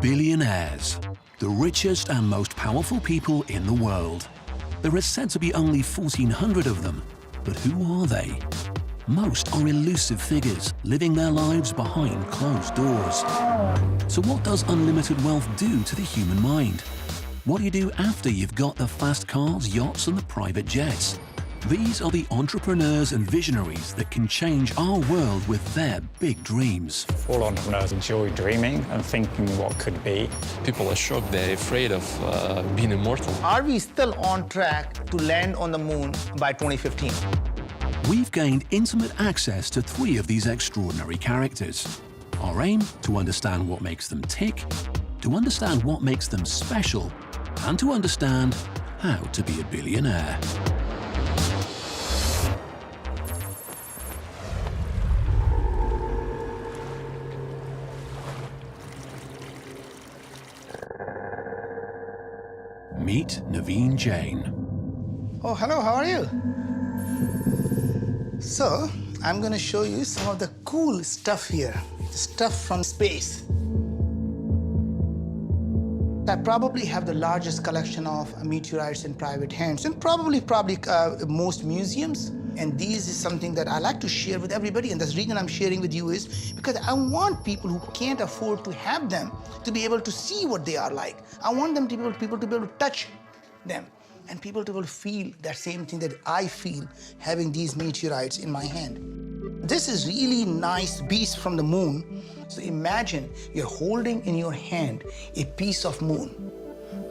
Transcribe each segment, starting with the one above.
Billionaires, the richest and most powerful people in the world. There are said to be only 1,400 of them, but who are they? Most are elusive figures, living their lives behind closed doors. So what does unlimited wealth do to the human mind? What do you do after you've got the fast cars, yachts, and the private jets? These are the entrepreneurs and visionaries that can change our world with their big dreams. All entrepreneurs enjoy dreaming and thinking what could be. People are shocked, they're afraid of being immortal. Are we still on track to land on the moon by 2015? We've gained intimate access to 3 of these extraordinary characters. Our aim, to understand what makes them tick, to understand what makes them special, and to understand how to be a billionaire. Meet Naveen Jain. Oh, hello, how are you? So, I'm going to show you some of the cool stuff here, stuff from space. I probably have the largest collection of meteorites in private hands, and probably most museums. And this is something that I like to share with everybody, and the reason I'm sharing with you is because I want people who can't afford to have them to be able to see what they are like. I want them to be able, people to be able to touch them, and people to be able to feel that same thing that I feel having these meteorites in my hand. This is really nice beast from the moon. So imagine you're holding in your hand a piece of moon.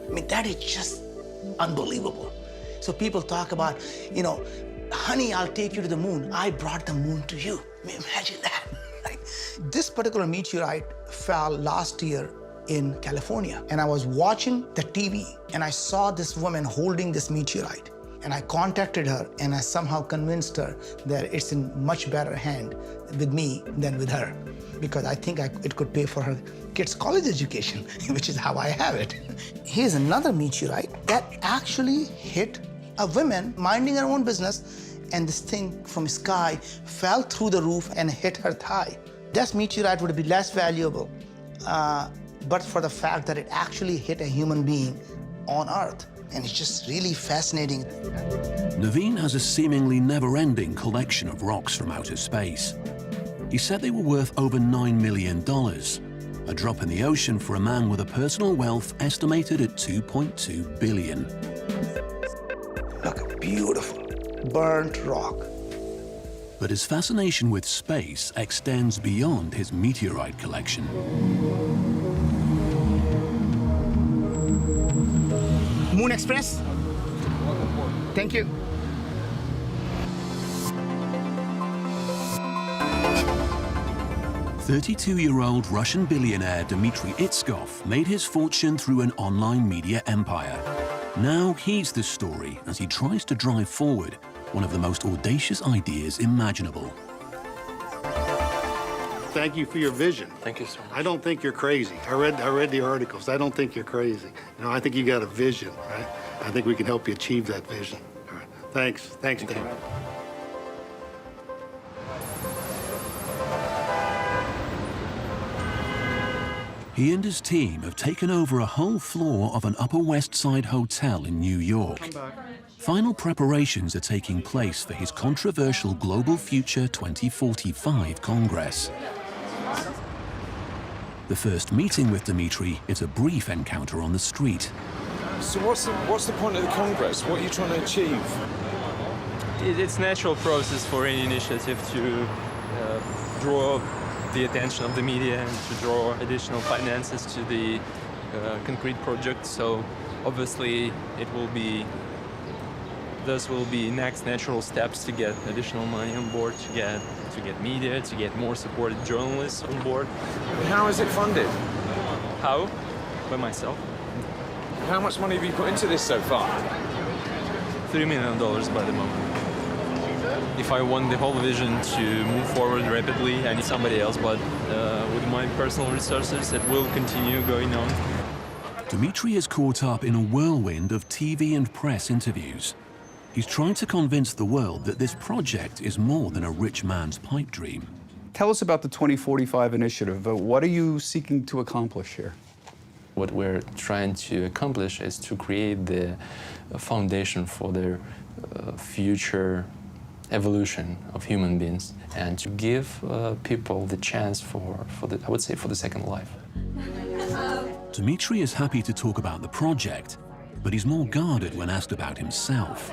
I mean, that is just unbelievable. So people talk about, you know, honey, I'll take you to the moon. I brought the moon to you. I mean, imagine that. Right? This particular meteorite fell last year in California, and I was watching the TV, and I saw this woman holding this meteorite. And I contacted her, and I somehow convinced her that it's in much better hand with me than with her, because I think it could pay for her kids' college education, which is how I have it. Here's another meteorite that actually hit a woman minding her own business, and this thing from the sky fell through the roof and hit her thigh. This meteorite would be less valuable, but for the fact that it actually hit a human being on Earth. And it's just really fascinating. Naveen has a seemingly never-ending collection of rocks from outer space. He said they were worth over $9 million, a drop in the ocean for a man with a personal wealth estimated at $2.2 billion. Look, beautiful, burnt rock. But his fascination with space extends beyond his meteorite collection. Moon Express. Thank you. "32-year-old Russian billionaire Dmitry Itskov made his fortune through an online media empire. Now he's the story as he tries to drive forward one of the most audacious ideas imaginable. Thank you for your vision. Thank you so much. I don't think you're crazy. I read the articles. I don't think you're crazy. You know, I think you got a vision, right? I think we can help you achieve that vision. All right. Thanks. Thanks, Dave. He and his team have taken over a whole floor of an Upper West Side hotel in New York. Final preparations are taking place for his controversial Global Future 2045 Congress. The first meeting with Dmitry is a brief encounter on the street. So what's the point of the Congress? What are you trying to achieve? It's a natural process for any initiative to draw the attention of the media and to draw additional finances to the concrete project. So obviously those will be next natural steps to get additional money on board, to get media, to get more supported journalists on board. How is it funded? How? By myself. How much money have you put into this so far? $3 million by the moment. If I want the whole vision to move forward rapidly, I need somebody else, but with my personal resources, it will continue going on. Dmitry is caught up in a whirlwind of TV and press interviews. He's trying to convince the world that this project is more than a rich man's pipe dream. Tell us about the 2045 initiative. What are you seeking to accomplish here? What we're trying to accomplish is to create the foundation for the future evolution of human beings and to give people the chance for the, I would say, for the second life. Dmitry is happy to talk about the project, but he's more guarded when asked about himself.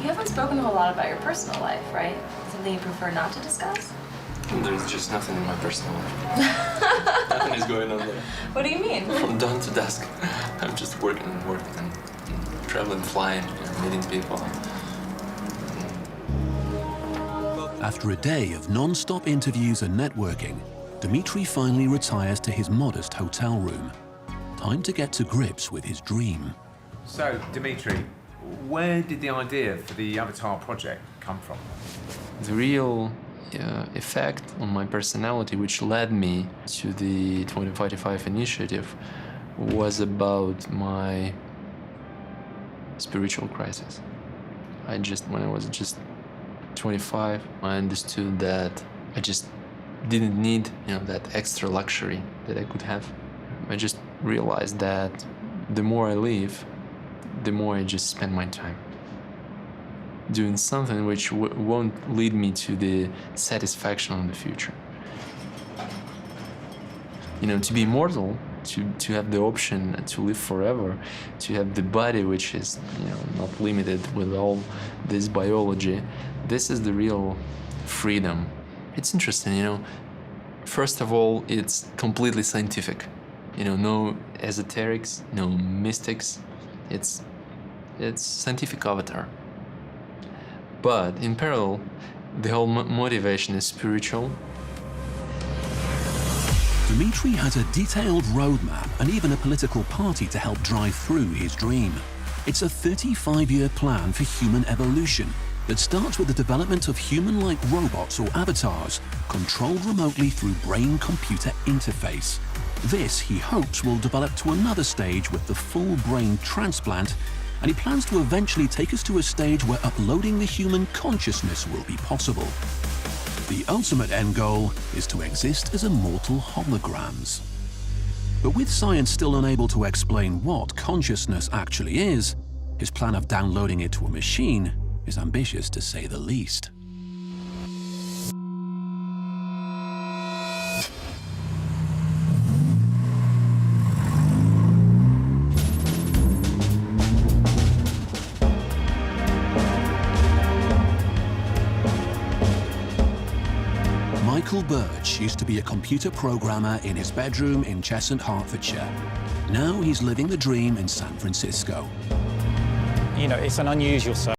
You haven't spoken a whole lot about your personal life, right? Something you prefer not to discuss? There's just nothing in my personal life. Nothing is going on there. What do you mean? From dawn to dusk, I'm just working and working and traveling, flying, meeting people. After a day of non-stop interviews and networking, Dmitry finally retires to his modest hotel room. Time to get to grips with his dream. So, Dmitry, where did the idea for the Avatar project come from? The real effect on my personality, which led me to the 2045 initiative, was about my spiritual crisis. When I was just 25, I understood that I just didn't need, that extra luxury that I could have. I just realized that the more I live, the more I just spend my time doing something which won't lead me to the satisfaction in the future. To be immortal, to have the option to live forever, to have the body which is, not limited with all this biology, this is the real freedom. It's interesting, First of all, it's completely scientific. No esoterics, no mystics. It's scientific avatar. But in parallel, the whole motivation is spiritual. Dmitry has a detailed roadmap and even a political party to help drive through his dream. It's a 35-year plan for human evolution that starts with the development of human-like robots or avatars controlled remotely through brain-computer interface. This, he hopes, will develop to another stage with the full brain transplant, and he plans to eventually take us to a stage where uploading the human consciousness will be possible. The ultimate end goal is to exist as immortal holograms. But with science still unable to explain what consciousness actually is, his plan of downloading it to a machine is ambitious to say the least. Birch used to be a computer programmer in his bedroom in Cheshunt, Hertfordshire. Now he's living the dream in San Francisco. It's an unusual